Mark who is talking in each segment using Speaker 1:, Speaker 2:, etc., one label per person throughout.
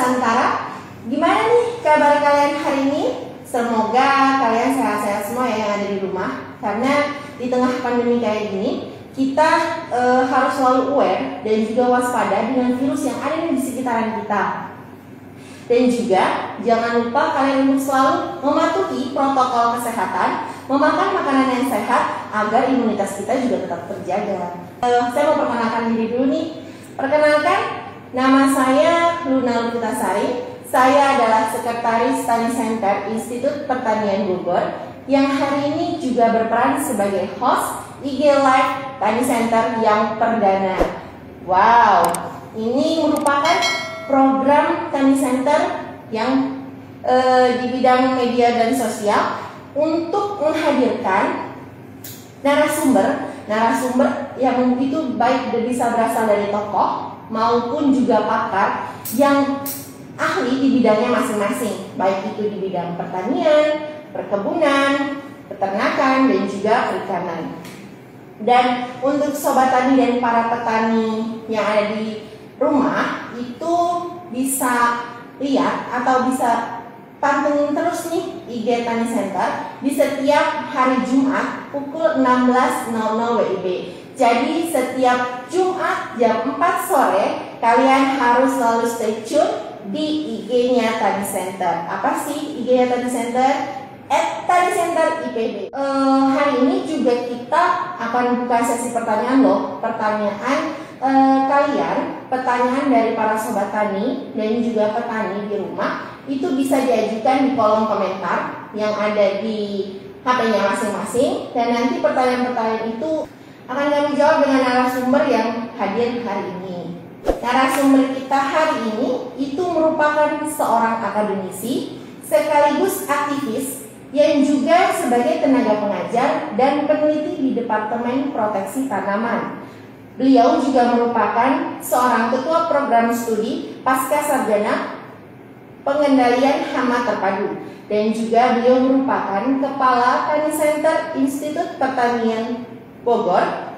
Speaker 1: Nusantara. Gimana nih kabar kalian hari ini? Semoga kalian sehat-sehat semua ya yang ada di rumah. Karena di tengah pandemi kayak gini, kita harus selalu aware dan juga waspada dengan virus yang ada di sekitaran kita. Dan juga jangan lupa kalian untuk selalu mematuhi protokol kesehatan, memakan makanan yang sehat agar imunitas kita juga tetap terjaga. Saya mau perkenalkan diri dulu nih. Perkenalkan, nama saya Luna Lutasari. Saya adalah Sekretaris Tani Center Institut Pertanian Bogor yang hari ini juga berperan sebagai host IG Live Tani Center yang perdana. Wow, ini merupakan program Tani Center yang di bidang media dan sosial untuk menghadirkan narasumber yang itu baik bisa berasal dari tokoh maupun juga pakar yang ahli di bidangnya masing-masing, baik itu di bidang pertanian, perkebunan, peternakan, dan juga perikanan. Dan untuk sobat tani dan para petani yang ada di rumah itu bisa lihat atau bisa pantengin terus nih IG Tani Center di setiap hari Jumat pukul 16.00 WIB. Jadi setiap Jumat jam 4 sore kalian harus selalu stay tune di IG-nya Tani Center. Apa sih IG-nya Tani Center? @TaniCenter IPB. Hari ini juga kita akan buka sesi pertanyaan loh. Pertanyaan kalian, pertanyaan dari para sobat tani dan juga petani di rumah itu bisa diajukan di kolom komentar yang ada di HP-nya masing-masing. Dan nanti pertanyaan-pertanyaan itu akan kami jawab dengan narasumber yang hadir hari ini. Narasumber kita hari ini itu merupakan seorang akademisi sekaligus aktivis yang juga sebagai tenaga pengajar dan peneliti di Departemen Proteksi Tanaman. Beliau juga merupakan seorang ketua program studi pasca sarjana pengendalian hama terpadu dan juga beliau merupakan kepala Tani Center Institut Pertanian Bogor.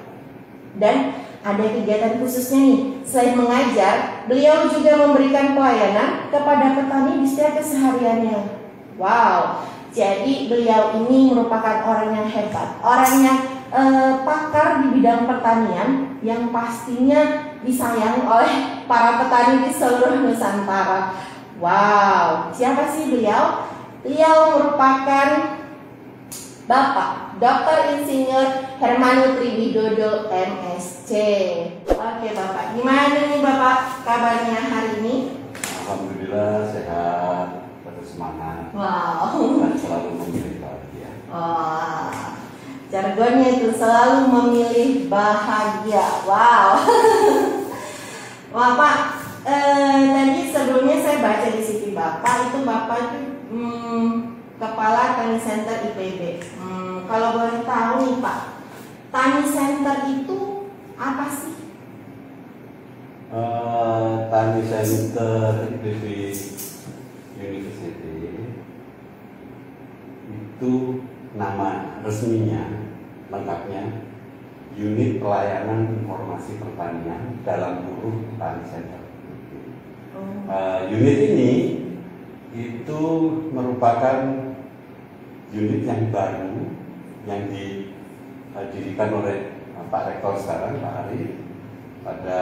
Speaker 1: Dan ada kegiatan khususnya nih, selain mengajar, beliau juga memberikan pelayanan kepada petani di setiap kesehariannya. Wow, jadi beliau ini merupakan orang yang hebat, orang yang pakar di bidang pertanian yang pastinya disayang oleh para petani di seluruh Nusantara. Wow, siapa sih beliau? Beliau merupakan Bapak Dr. Insinyur Hermanutri Widodo MSc. Oke Bapak, gimana nih Bapak kabarnya hari ini?
Speaker 2: Alhamdulillah sehat, terus semangat.
Speaker 1: Wow.
Speaker 2: Dan selalu memilih bahagia.
Speaker 1: Wah, jargonnya itu selalu memilih bahagia. Wow. Wah Pak, tadi sebelumnya saya baca di CV Bapak itu Bapak itu Kepala Tani Center IPB. Kalau boleh tahu nih Pak, Tani Center itu apa sih?
Speaker 2: Tani Center IPB University itu nama resminya, lengkapnya Unit Pelayanan Informasi Pertanian dalam kurung Tani Center. Unit ini itu merupakan unit yang baru yang didirikan oleh Pak Rektor sekarang, Pak Ari, pada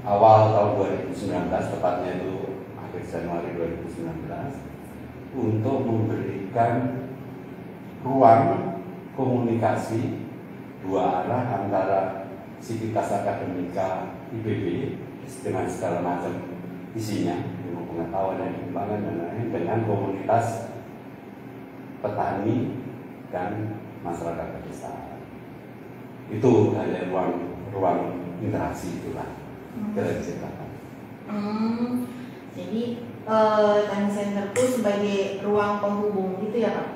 Speaker 2: awal tahun 2019, tepatnya itu akhir Januari 2019, untuk memberikan ruang komunikasi dua arah antara Sivitas Akademika IPB dengan segala macam isinya, ilmu pengetahuan dan pengembangan dan lain-lain, dengan komunitas petani dan masyarakat pedesaan. Itu hanya ruang interaksi itulah kira-kira ceritakan.
Speaker 1: Jadi Tani Center itu sebagai ruang penghubung gitu ya Pak?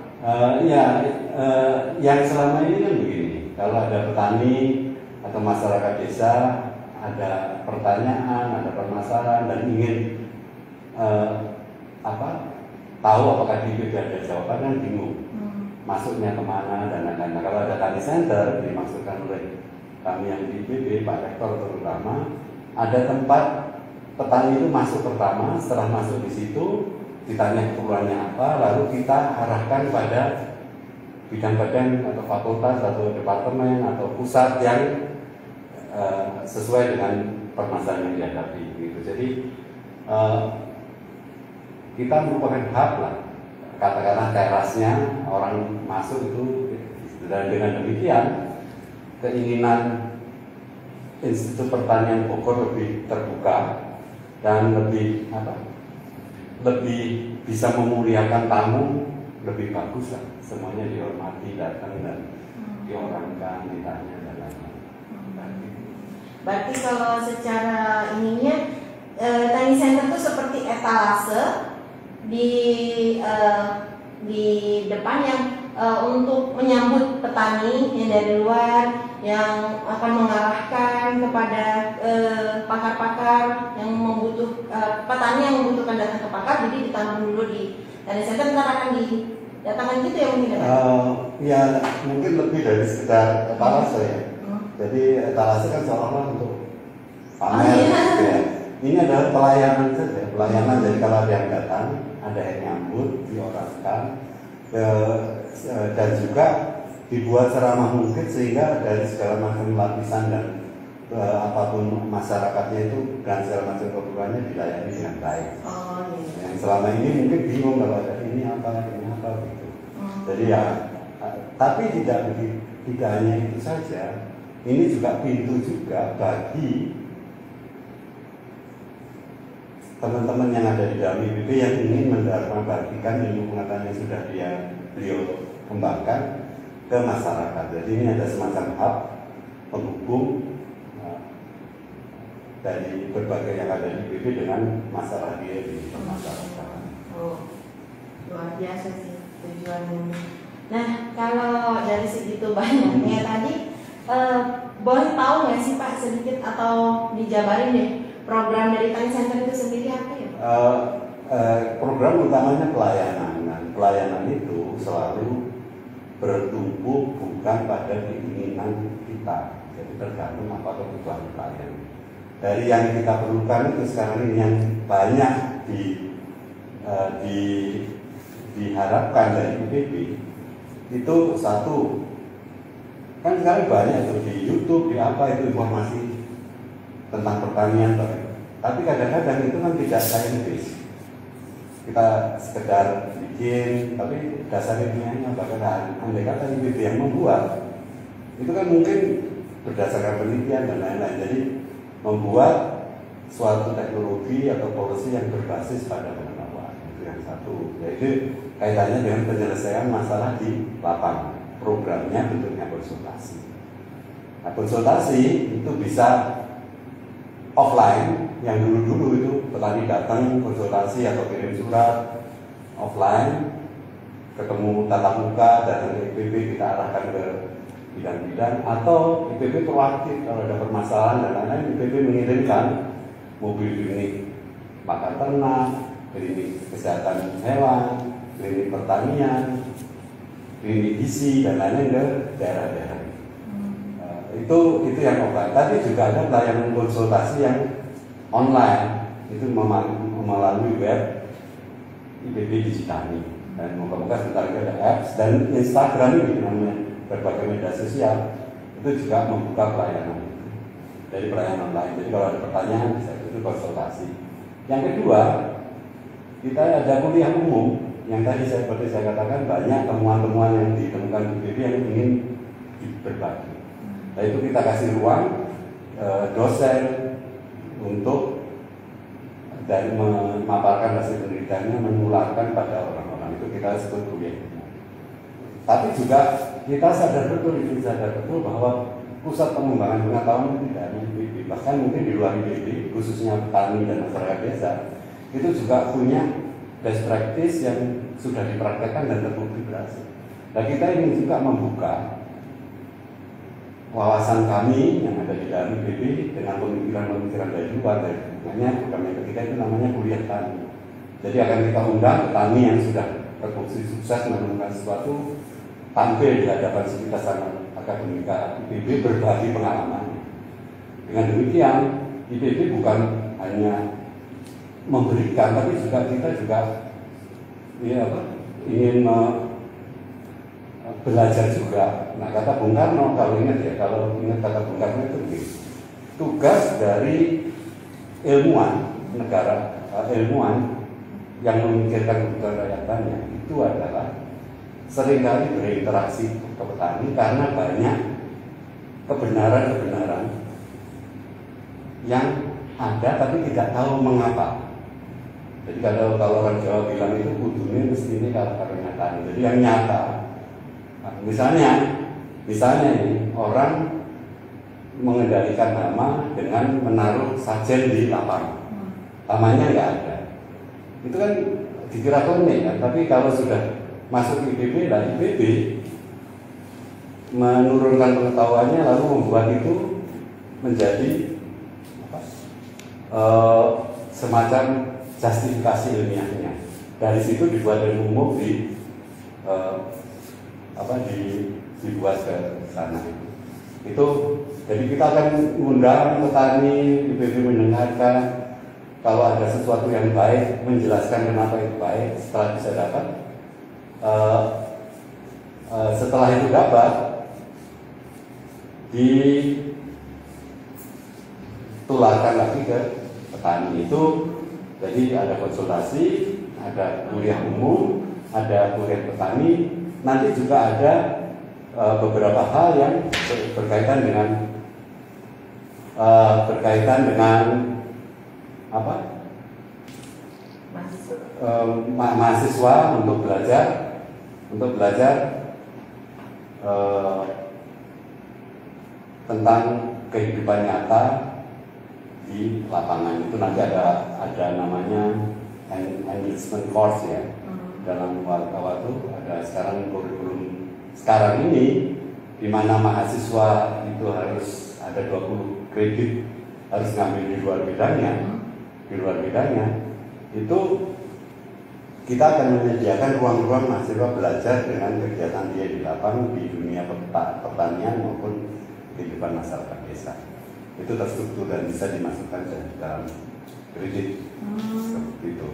Speaker 2: Yang selama ini kan begini, kalau ada petani atau masyarakat desa ada pertanyaan, ada permasalahan dan ingin tahu apakah di IPB ada jawaban, kan bingung masuknya kemana dan lain-lain. Kalau ada Tani Center dimaksudkan oleh kami yang di IPB, Pak Rektor terutama, ada tempat petani itu masuk pertama, setelah masuk di situ ditanya keperluannya apa, lalu kita arahkan pada bidang badan atau fakultas atau departemen atau pusat yang sesuai dengan permasalahan yang dihadapi gitu. Jadi kita merupakan hub lah, katakanlah terasnya orang masuk itu, dan dengan demikian keinginan Institut Pertanian Bogor lebih terbuka dan lebih lebih bisa memuliakan tamu, lebih bagus lah, semuanya dihormati, datang dan diorangkan, ditanya dan lain-lain.
Speaker 1: Berarti kalau secara ininya Tani Center itu seperti etalase di depan yang untuk menyambut petani yang dari luar, yang akan mengarahkan kepada pakar-pakar yang petani yang membutuhkan datang ke pakar, jadi ditanam dulu di Tani Center, ntar akan didatangkan gitu ya mungkin?
Speaker 2: Ya mungkin lebih dari sekedar etalase ya. Jadi etalase kan seolah-olah untuk pamer gitu ya. Ini adalah pelayanan saja, pelayanan. Jadi kalau ada yang datang, ada yang nyambut, diorangkan, dan juga dibuat seramah mungkin sehingga dari segala macam lapisan dan apapun masyarakatnya itu dan segala macam kebutuhannya dilayani dengan baik. Yang selama ini mungkin bingung kalau ada ini apa gitu. Jadi ya, tapi tidak hanya itu saja. Ini juga pintu juga bagi teman-teman yang ada di dalam IPB yang ingin membagikan ilmu pengetahuan yang sudah beliau kembangkan ke masyarakat. Jadi ini ada semacam hub penghubung dari berbagai yang ada di IPB dengan masalah dia di masyarakat.
Speaker 1: Luar biasa sih tujuannya. Nah, kalau dari segitu banyaknya tadi, boleh tahu nggak sih Pak sedikit atau dijabarin deh program dari Tani Center itu sendiri apa ya?
Speaker 2: Program utamanya pelayanan. Nah, pelayanan itu selalu bertumbuh bukan pada keinginan kita, jadi tergantung apa kebutuhan klien. Dari yang kita perlukan itu sekarang ini yang banyak diharapkan dari IPB itu satu. Kan sekarang banyak tuh di YouTube, di apa itu informasi tentang pertanian, tapi kadang-kadang itu kan tidak saintis. Kita sekedar bikin, tapi dasar ilmiahnya bahkan andai kata IPB yang membuat, itu kan mungkin berdasarkan penelitian dan lain-lain. Jadi membuat suatu teknologi atau policy yang berbasis pada pengetahuan, itu yang satu. Yaitu kaitannya dengan penyelesaian masalah di lapangan. Programnya bentuknya konsultasi. Nah, konsultasi itu bisa offline, yang dulu-dulu itu petani datang konsultasi atau kirim surat offline, ketemu tatap muka, datang ke IPB, kita arahkan ke bidang-bidang, atau IPB proaktif kalau ada permasalahan dan lain-lain, IPB mengirimkan mobil klinik pakan ternak, klinik kesehatan hewan, klinik pertanian, klinik gizi dan lain-lain ke daerah-daerah. Itu yang offline. Tapi juga ada pelayanan konsultasi yang online, itu melalui web IPB Digitani. Dan moga-moga sebentar lagi ada apps dan Instagram ini namanya berbagai media sosial itu juga membuka pelayanan dari pelayanan online. Jadi kalau ada pertanyaan bisa itu konsultasi. Yang kedua, kita ada kuliah umum. Yang tadi seperti saya katakan banyak temuan-temuan yang ditemukan di IPB yang ingin berbagi. Nah itu kita kasih ruang dosen untuk dari memaparkan hasil penelitiannya, menularkan pada orang-orang, itu kita sebut kuliah. Tapi juga kita sadar betul bahwa pusat pengembangan pengetahuan itu tidak hanya IPB, bahkan mungkin di luar IPB, khususnya petani dan masyarakat desa, itu juga punya best practice yang sudah dipraktekkan dan terbukti berhasil. Nah kita ingin juga membuka wawasan kami yang ada di dalam IPB dengan pemikiran-pemikiran dari luar. Makanya program yang ketiga itu namanya kuliah tani. Jadi akan kita undang petani yang sudah terbukti sukses menemukan sesuatu, tampil di hadapan sekitar sana akademika IPB berbagi pengalaman. Dengan demikian IPB bukan hanya memberikan, tapi juga kita juga ya apa, ingin belajar juga. Nah, kata Bung Karno, kalau ingat kata Bung Karno itu begini, tugas dari ilmuwan negara, ilmuwan yang memikirkan kebutuhan rakyat banyak itu adalah seringkali berinteraksi ke petani karena banyak kebenaran-kebenaran yang ada tapi tidak tahu mengapa. Jadi kalau orang Jawa bilang itu kudunya mesti ini kalau kenyataan. Jadi yang nyata. Nah, misalnya ini orang mengendalikan hama dengan menaruh sajen di lapangan. Hamanya nggak ada. Itu kan dikira klinik kan, tapi kalau sudah masuk IPB, lah IPB menurunkan pengetahuannya lalu membuat itu menjadi semacam justifikasi ilmiahnya. Dari situ dibuat ilmu umum dibuat ke sana. Itu jadi kita akan mengundang petani, IPB mendengarkan. Kalau ada sesuatu yang baik, menjelaskan kenapa itu baik. Setelah bisa dapat, setelah itu dapat, ditularkan lagi ke petani itu. Jadi ada konsultasi, ada kuliah umum, ada kuliah petani. Nanti juga ada beberapa hal yang berkaitan dengan apa? Mahasiswa untuk belajar tentang kehidupan nyata di lapangan. Itu nanti ada namanya enrichment course ya. Dalam waktu ada sekarang kurikulum sekarang ini di mana mahasiswa itu harus ada 20 kredit harus ngambil di luar bidangnya itu kita akan menyediakan ruang-ruang mahasiswa belajar dengan kegiatan dia di lapangan di dunia pertanian maupun kehidupan masyarakat desa. Itu terstruktur dan bisa dimasukkan ke dalam kredit seperti itu.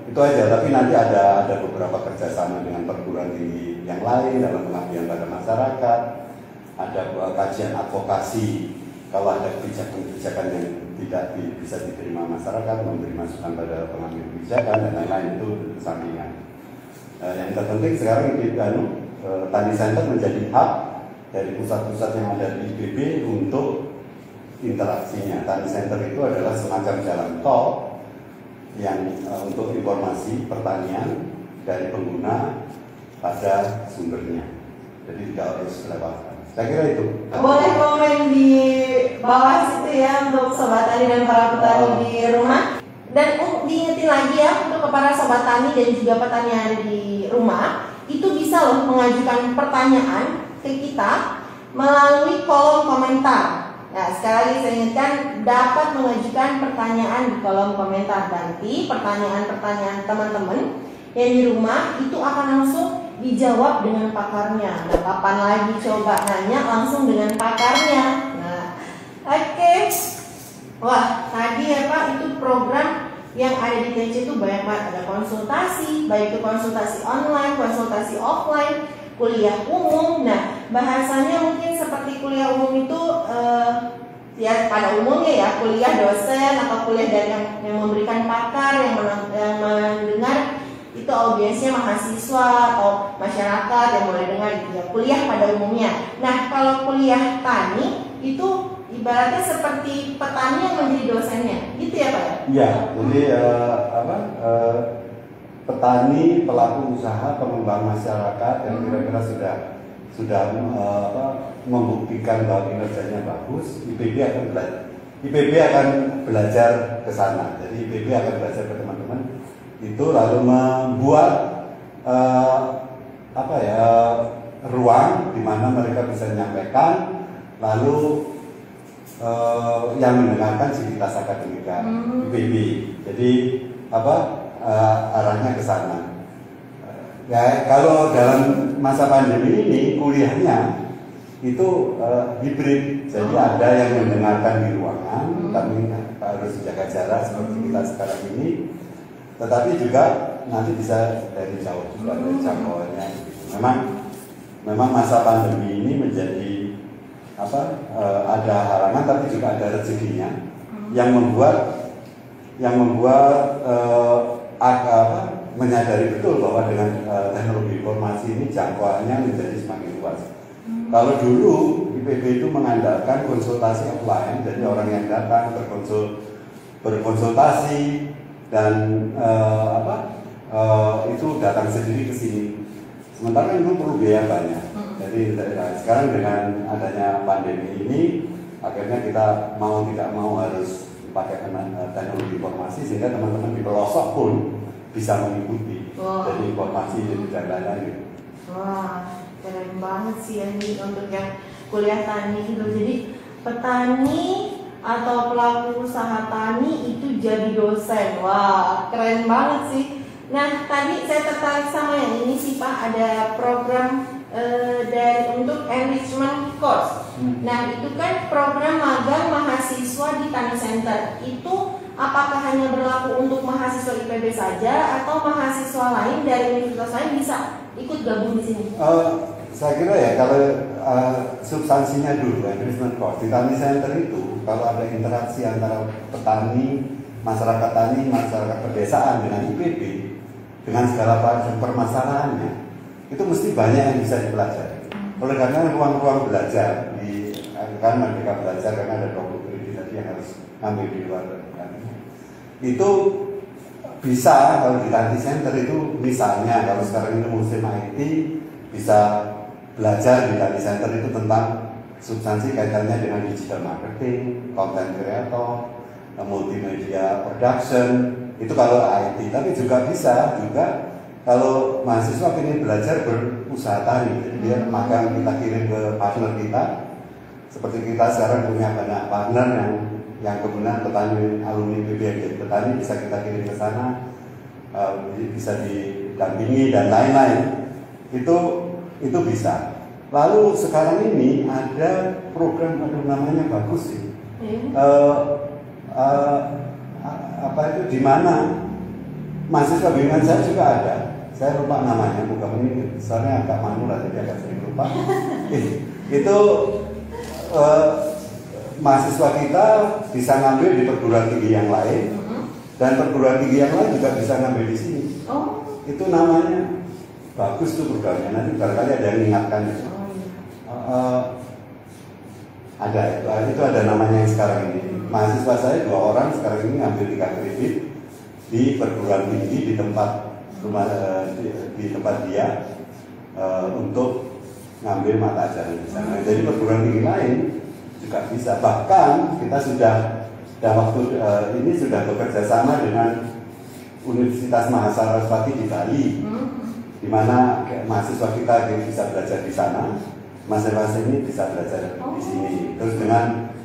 Speaker 2: Itu aja. Tapi nanti ada beberapa kerjasama dengan perguruan tinggi yang lain dalam pengabdian pada masyarakat. Ada kajian advokasi kalau ada kebijakan-kebijakan yang tidak bisa diterima masyarakat, memberi masukan pada pengambil kebijakan dan lain-lain, itu sampingan. Yang terpenting sekarang Tani Center menjadi hub dari pusat-pusat yang ada di IPB untuk interaksinya. Tani Center itu adalah semacam jalan tol yang untuk informasi pertanian dari pengguna pada sumbernya. Jadi tidak harus lewat. Saya kira itu.
Speaker 1: Boleh komen di bawah situ ya untuk sobat tani dan para petani di rumah. Dan diingetin lagi ya untuk para sobat tani dan juga petani yang ada di rumah, itu bisa loh mengajukan pertanyaan ke kita melalui kolom komentar. Nah, sekali lagi saya ingatkan dapat mengajukan pertanyaan di kolom komentar. Nanti pertanyaan-pertanyaan teman-teman yang di rumah itu akan langsung dijawab dengan pakarnya. Nah, kapan lagi coba nanya langsung dengan pakarnya. Nah, oke. Wah, tadi ya Pak, itu program yang ada di TC itu banyak banget. Ada konsultasi, baik itu konsultasi online, konsultasi offline, kuliah umum. Nah, bahasanya mungkin seperti kuliah umum itu ya pada umumnya ya kuliah dosen atau kuliah dari yang memberikan pakar yang mendengar itu audiensnya mahasiswa atau masyarakat yang boleh dengar gitu ya, kuliah pada umumnya. Nah, kalau kuliah tani itu ibaratnya seperti petani yang menjadi dosennya, gitu ya Pak?
Speaker 2: Iya, jadi petani, pelaku usaha, pengembang masyarakat yang kira-kira sudah membuktikan bahwa kinerjanya bagus, IPB akan belajar ke sana. Jadi IPB akan belajar ke teman-teman itu lalu membuat ruang di mana mereka bisa menyampaikan, lalu yang mendengarkan sivitas akademika IPB. Jadi arahnya ke sana. Ya, kalau dalam masa pandemi ini kuliahnya itu hibrid. Jadi ada yang mendengarkan di ruangan, tapi harus jaga jarak seperti kita sekarang ini. Tetapi juga nanti bisa dari jauh juga, dari jangkauannya. Memang masa pandemi ini menjadi ada halangan, tapi juga ada rezekinya yang membuat menyadari betul bahwa dengan teknologi informasi ini jangkauannya menjadi semakin luas. Kalau dulu IPB itu mengandalkan konsultasi offline, jadi orang yang datang berkonsultasi dan itu datang sendiri ke sini. Sementara itu perlu biaya banyak. Jadi sekarang dengan adanya pandemi ini, akhirnya kita mau tidak mau harus pakai teknologi informasi sehingga teman-teman di pelosok pun bisa mengikuti. Jadi informasi dan lain-lain.
Speaker 1: Wah, keren banget sih ini untuk yang kuliah tani gitu. Jadi petani atau pelaku usaha tani itu jadi dosen. Wah, keren banget sih. Nah, tadi saya tertarik sama yang ini sih Pak, ada program untuk enrichment course. Nah, itu kan program magang mahasiswa di Tani Center. Itu apakah hanya berlaku untuk mahasiswa IPB saja atau mahasiswa lain dari universitas lain bisa ikut gabung di sini?
Speaker 2: Saya kira ya kalau substansinya dulu enrichment course di Tani Center itu kalau ada interaksi antara petani, masyarakat tani, masyarakat pedesaan dengan IPB dengan segala permasalahannya itu mesti banyak yang bisa dipelajari. Oleh karena ruang-ruang belajar kan Merdeka Belajar karena ada 20 kredit yang harus ambil di luar kan. Itu bisa kalau di Tani Center itu misalnya kalau sekarang ini musim IT bisa belajar di Tani Center itu tentang substansi kaitannya dengan digital marketing, content creator, multimedia production, itu kalau IT. Tapi juga bisa kalau mahasiswa ingin belajar berusaha tani, jadi dia magang kita kirim ke partner kita. Seperti kita sekarang punya banyak partner yang kemudian petani alumni IPB yang jadi petani bisa kita kirim ke sana, bisa didampingi dan lain-lain. Itu bisa. Lalu sekarang ini ada program namanya bagus sih. Di mana mahasiswa bimbingan saya juga ada. Saya lupa namanya, bukan ini, soalnya agak manula jadi agak sering lupa. Itu mahasiswa kita bisa ngambil di perguruan tinggi yang lain, dan perguruan tinggi yang lain juga bisa ngambil di sini. Itu namanya bagus tuh programnya. Nanti barangkali ada yang mengingatkan. Itu ada namanya yang sekarang ini. Mahasiswa saya 2 orang sekarang ini ngambil 3 kredit di perguruan tinggi di tempat dia untuk ngambil mata ajaran di sana. Jadi perguruan tinggi lain juga bisa. Bahkan kita sudah ini sudah bekerja sama dengan Universitas Mahasaraswati di Bali, di mana mahasiswa kita bisa belajar di sana, mahasiswa ini bisa belajar di sini. Terus dengan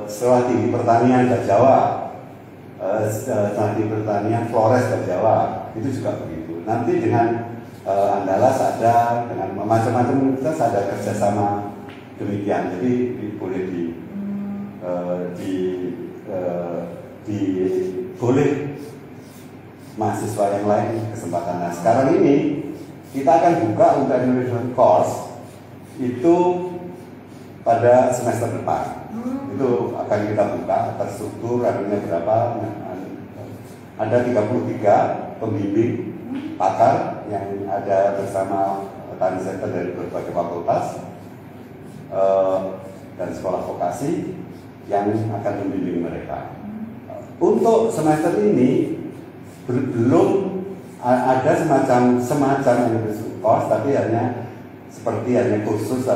Speaker 2: Sekolah Tinggi Pertanian Jawa, Sekolah Tinggi Pertanian Flores Jawa, itu juga begitu. Nanti dengan Andalas ada, dengan macam-macam universitas ada kerjasama demikian. Jadi boleh boleh mahasiswa yang lain kesempatan. Nah, sekarang ini kita akan buka untuk enrichment course itu pada semester depan. Itu akan kita buka terstruktur, harganya berapa. Ada 33 pembimbing pakar yang ada bersama Tani Center dari berbagai fakultas dan sekolah vokasi yang akan membimbing mereka. Untuk semester ini belum ada semacam enrichment course, tapi hanya khusus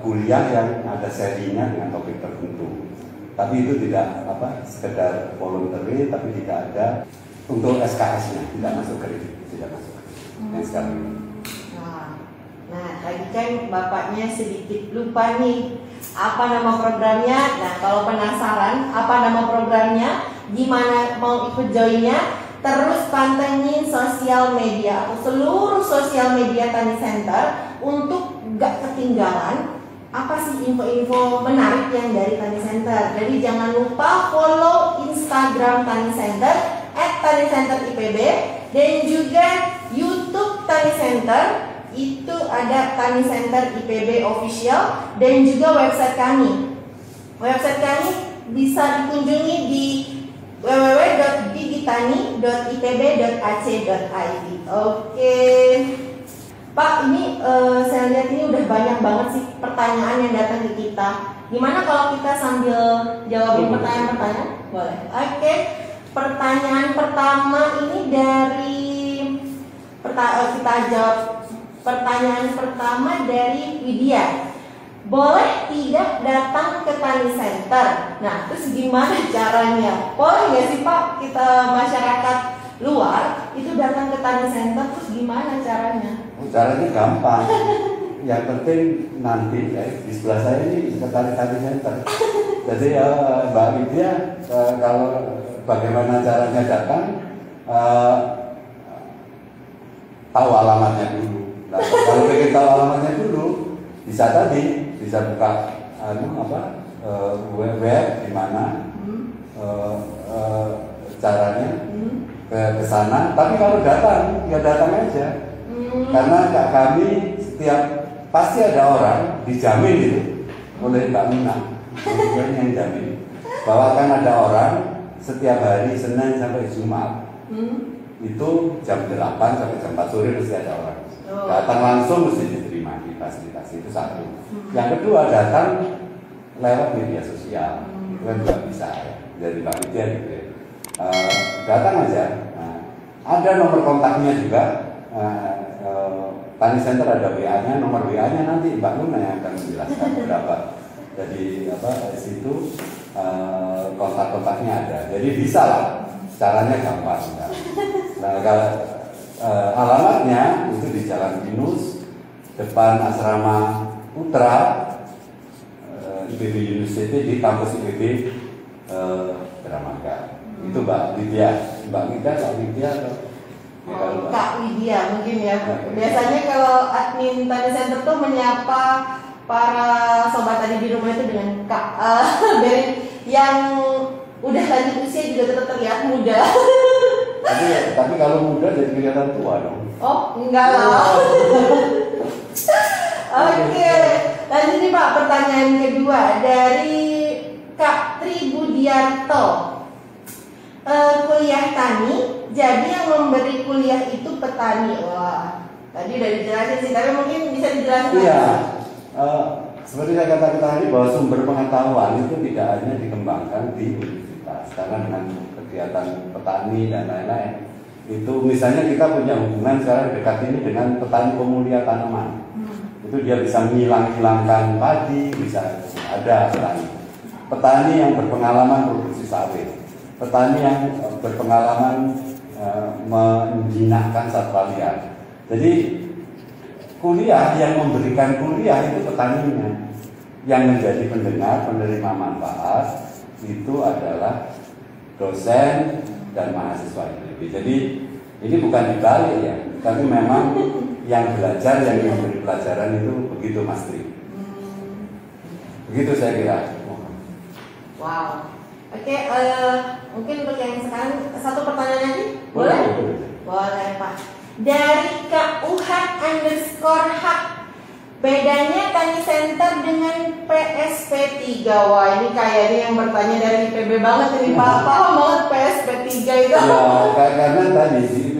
Speaker 2: kuliah yang ada serinya dengan topik tertentu. Tapi itu tidak sekedar voluntary, tapi tidak ada untuk SKS-nya, tidak masuk kredit, tidak masuk yang sekarang ini.
Speaker 1: Nah, tadi kan bapaknya sedikit lupa nih apa nama programnya. Nah, kalau penasaran apa nama programnya, gimana mau ikut joinnya, terus pantengin sosial media atau seluruh sosial media Tani Center untuk nggak ketinggalan apa sih info-info menarik yang dari Tani Center. Jadi jangan lupa follow Instagram Tani Center @TaniCenterIPB dan juga YouTube Tani Center. Itu ada Tani Center IPB Official dan juga website kami. Website kami bisa dikunjungi di www.digitani.ipb.ac.id. Oke. Pak, ini saya lihat ini udah banyak banget sih pertanyaan yang datang ke kita. Gimana kalau kita sambil jawabin pertanyaan-pertanyaan? Boleh. Oke. Pertanyaan pertama ini dari kita jawab. Pertanyaan pertama dari Widya. Boleh tidak datang ke Tani Center? Nah, terus gimana caranya? Boleh nggak sih Pak kita masyarakat luar itu datang ke Tani Center? Terus gimana caranya?
Speaker 2: Caranya gampang. Yang penting nanti di sebelah saya ini Tani Center. Jadi Mbak Widya kalau bagaimana caranya datang, tahu alamatnya dulu. Nah, kalau pengen tahu alamatnya dulu, bisa buka web di mana caranya ke sana. Tapi kalau datang, ya datang aja. Karena kami pasti ada orang dijamin gitu oleh Mbak Mina, yang jamin bahwa kan ada orang setiap hari Senin sampai Jumat itu jam 8 sampai jam 4 sore mesti ada orang. Datang langsung mesti diterima di fasilitas, itu satu. Yang kedua, datang lewat media sosial, itu kan juga bisa ya, dari Mbak Widya gitu ya. Datang aja. Nah, ada nomor kontaknya juga. Tani Center ada WA-nya, nomor WA-nya nanti Mbak Luna yang akan menjelaskan berapa. Jadi di situ kontak-kontaknya ada. Jadi bisa lah, caranya gampang. Nah, kalau alamatnya itu di Jalan Pinus, depan Asrama Putra IPB University di kampus IPB Dramaga. Itu Mbak Widya atau
Speaker 1: Kak Widya mungkin ya. Biasanya kalau admin Tani Center tuh menyapa para sobat tadi di rumah itu dengan Kak Berin yang udah lanjut usia juga tetap terlihat muda.
Speaker 2: Tapi kalau muda jadi kelihatan tua dong.
Speaker 1: Oh, enggak lah. Oke, lanjut nih Pak, pertanyaan kedua dari Kak Tri Budiarto. Kuliah tani, jadi yang memberi kuliah itu petani. Wah, tadi udah dijelasin sih, tapi mungkin bisa dijelaskan.
Speaker 2: Iya, seperti saya katakan tadi bahwa sumber pengetahuan itu tidak hanya dikembangkan di universitas, karena dengan kegiatan petani dan lain-lain. Itu misalnya kita punya hubungan sekarang dekat ini dengan petani pemulia tanaman. Itu dia bisa menghilangkan padi, bisa ada petani yang berpengalaman produksi sawit. Petani yang berpengalaman menjinakkan satwa liar. Jadi kuliah yang memberikan kuliah itu petaninya. Yang menjadi pendengar, penerima manfaat itu adalah dosen dan mahasiswa IPB. Jadi ini bukan dibalik ya, tapi memang yang belajar, yang memberi pelajaran itu begitu Mas Tri. Begitu saya kira.
Speaker 1: Wow. Oke, mungkin untuk yang sekarang satu pertanyaan lagi, boleh? Boleh Pak. Dari Kak Uhat _hak, bedanya Tani Center dengan PSP3. Wah, ini kayaknya yang bertanya dari IPB banget ini Pak. Paham banget PSP3 itu.
Speaker 2: Ya, karena tadi di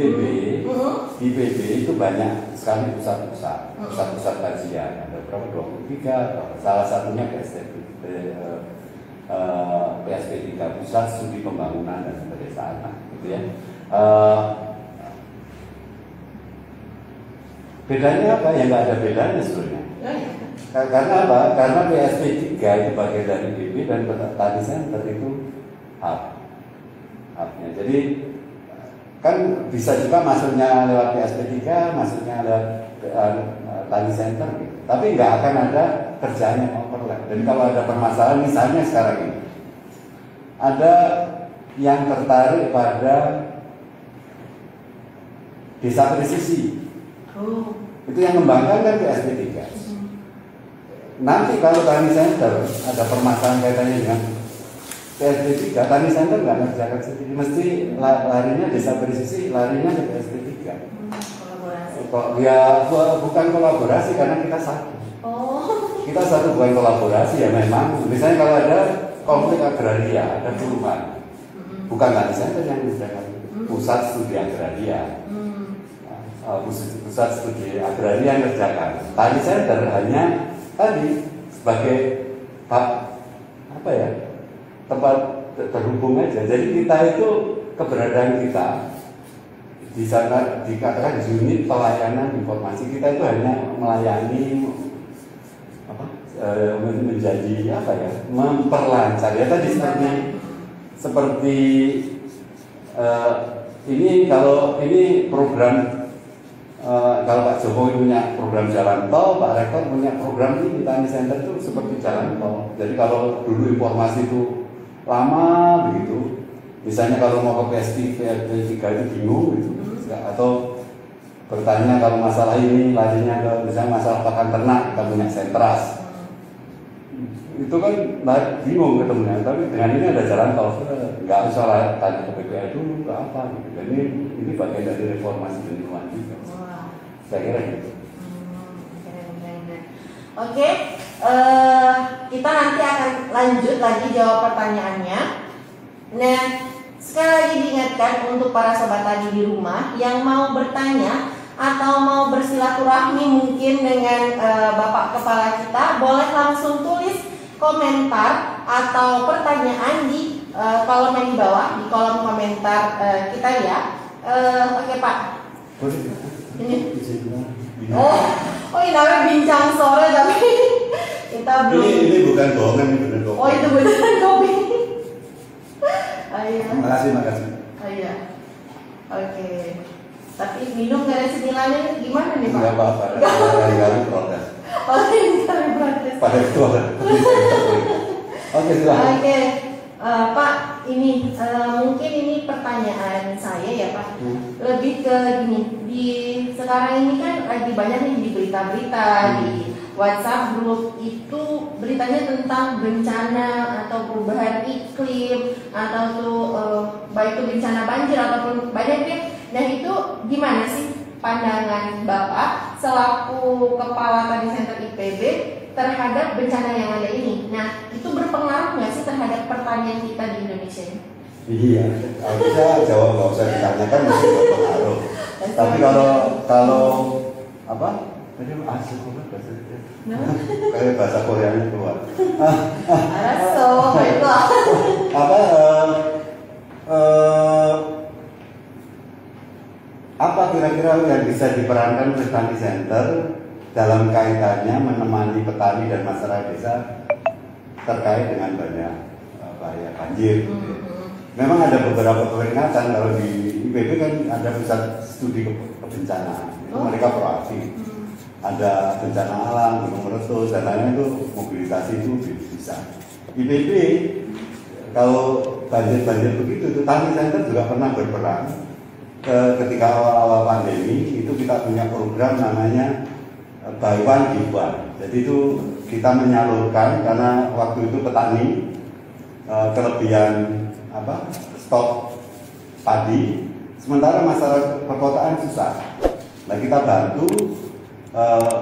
Speaker 2: IPB itu banyak sekali pusat-pusat kajian. Ada berapa? 23, salah satunya PSP3, Pusat Studi Pembangunan dan Pedesaan, gitu ya. Bedanya apa? Ya nggak ada bedanya sebenarnya. Karena apa? Karena PSP3 itu bagian dari IPB dan Tani Center itu hubnya. Jadi kan bisa juga masuknya lewat PSP3, masuknya lewat Tani Center, gitu. Tapi nggak akan ada kerjanya overlap. Dan kalau ada permasalahan, misalnya sekarang ini ada yang tertarik pada desa presisi, itu yang mengembangkan kan PSP3. nanti kalau Tani Center ada permasalahan kaitannya dengan PSP 3, Tani Center nggak ngerjakan sendiri, mesti larinya desa bersisi, larinya ke PSP 3.
Speaker 1: Kolaborasi.
Speaker 2: Kok ya bukan kolaborasi karena kita satu.
Speaker 1: Oh.
Speaker 2: Kita satu bukan kolaborasi ya memang. Misalnya kalau ada konflik agraria, ada perumahan, bukan Tani Center yang mengerjakan, pusat studi agraria. Pusat studi agraria yang mengerjakan. Tani Center hanya tadi sebagai apa ya, tempat terhubung aja. Jadi kita itu keberadaan kita di sana dikatakan unit pelayanan informasi, kita itu hanya melayani menjadi apa ya, memperlancar ya tadi seperti ini kalau ini program kalau Pak Jokowi punya program jalan tol, Pak Rektor punya program ini Tani Center itu seperti jalan tol. Jadi kalau dulu informasi itu lama begitu, misalnya kalau mau ke PSP 3 itu bingung gitu, atau bertanya kalau masalah ini larinya ke misalnya masalah pakan ternak, kita punya Sentras, itu kan bingung ketemunya. Tapi dengan ini ada jalan tol, nggak usah tanya ke BPA dulu ke apa gitu. Jadi ini bagian dari reformasi lingkungan juga. Saya kira gitu.
Speaker 1: Oke, kita nanti akan lanjut lagi jawab pertanyaannya. Nah, sekali lagi diingatkan untuk para sobat tani di rumah yang mau bertanya atau mau bersilaturahmi mungkin dengan Bapak Kepala kita, boleh langsung tulis komentar atau pertanyaan di kolom yang di bawah, di kolom komentar kita ya. Oke Pak. Ini. Oh ini namanya bincang sore tapi kita belum.
Speaker 2: Ini bukan bohongan, ini benar kopi.
Speaker 1: Oh itu beneran kopi. Ayo.
Speaker 2: Makasih.
Speaker 1: Oh iya. Oke. Tapi minum nggak ada cemilannya gimana nih Pak?
Speaker 2: Nggak apa-apa. Kali protes.
Speaker 1: Oh ini kali protes.
Speaker 2: Pada ketua. Oke silakan.
Speaker 1: Oke. Pak, ini mungkin ini pertanyaan saya ya Pak. Lebih ke gini, di sekarang ini kan lagi banyak nih di berita-berita di WhatsApp grup itu beritanya tentang bencana atau perubahan iklim atau tuh baik itu bencana banjir ataupun banyak ya. Nah itu gimana sih pandangan Bapak selaku Kepala Tani Center IPB terhadap bencana yang ada ini? Nah, itu berpengaruh nggak sih terhadap pertanian kita di Indonesia ini?
Speaker 2: Iya, harusnya jawab nggak usah ditanyakan masih berpengaruh. Tapi kalau apa? Tadi asal bahasa kayak bahasa Koreanya keluar.
Speaker 1: Araso, baiklah.
Speaker 2: Apa kira-kira yang bisa diperankan oleh Tani Center dalam kaitannya menemani petani dan masyarakat desa terkait dengan bahaya banjir? Memang ada beberapa peringatan. Kalau di IPB kan ada pusat studi kebencanaan, itu mereka proaktif. Ada bencana alam, gunung meletus dan lain-lain, itu mobilisasi itu bisa. IPB kalau banjir begitu, itu Tani Center juga pernah berperan. Ketika awal-awal pandemi itu kita punya program namanya Buy One Give One. Jadi itu kita menyalurkan karena waktu itu petani kelebihan stok padi, sementara masyarakat perkotaan susah. Nah kita bantu,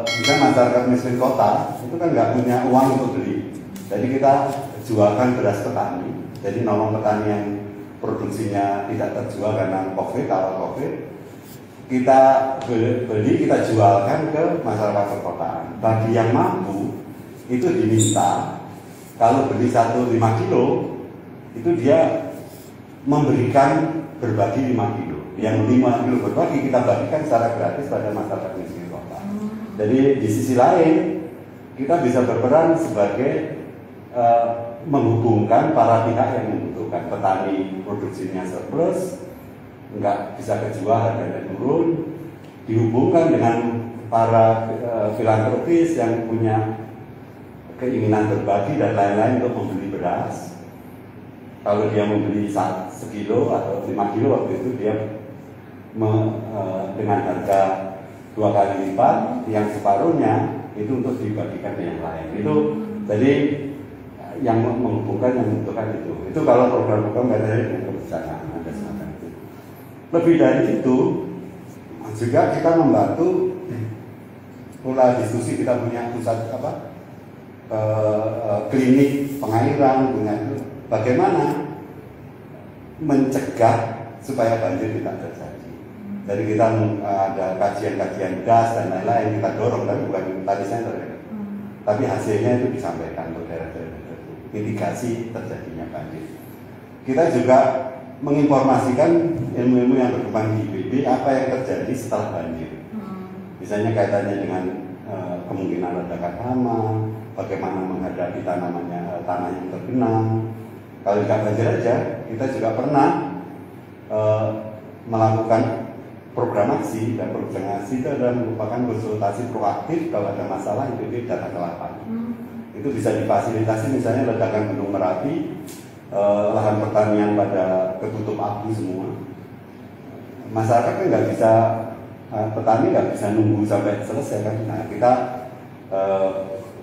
Speaker 2: bisa masyarakat miskin kota itu kan nggak punya uang untuk beli. Jadi kita jualkan beras petani. Jadi nolong petani yang produksinya tidak terjual karena awal COVID, kita beli, kita jualkan ke masyarakat perkotaan. Bagi yang mampu itu diminta kalau beli 1 5 kilo itu dia memberikan berbagi 5 kilo. Yang 5 kilo berbagi kita bagikan secara gratis pada masyarakat miskin kota. Jadi di sisi lain kita bisa berperan sebagai menghubungkan para pihak yang membutuhkan. Petani produksinya surplus, nggak bisa kejual, harganya turun, dihubungkan dengan para filantropis yang punya keinginan berbagi dan lain-lain untuk membeli beras. Kalau dia membeli 1 kilo atau 5 kilo waktu itu dia dengan harga 2 kali lipat, yang separuhnya itu untuk dibagikan ke yang lain. Itu jadi yang menghubungkan, yang membutuhkan itu kalau program-program kaitannya dengan kebencanaan ada semacam itu. Lebih dari itu juga kita membantu pola diskusi, kita punya pusat klinik pengairan, punya itu bagaimana mencegah supaya banjir tidak terjadi. Jadi kita ada kajian-kajian gas dan lain-lain kita dorong, tapi bukan tadi center ya. Tapi hasilnya itu disampaikan untuk daerah-daerah tertentu, mitigasi terjadinya banjir. Kita juga menginformasikan ilmu-ilmu yang berkembang di IPB apa yang terjadi setelah banjir. Misalnya kaitannya dengan kemungkinan ledakan hama, bagaimana menghadapi tanah yang tergenang. Kalau tidak banjir aja, kita juga pernah melakukan program aksi, dan program aksi itu adalah merupakan konsultasi proaktif kalau ada masalah IPB datang ke lapangan. Itu bisa difasilitasi, misalnya ledakan Gunung Merapi, lahan pertanian pada ketutup abu semua. Masyarakat kan nggak bisa, petani nggak bisa nunggu sampai selesai kan. Nah kita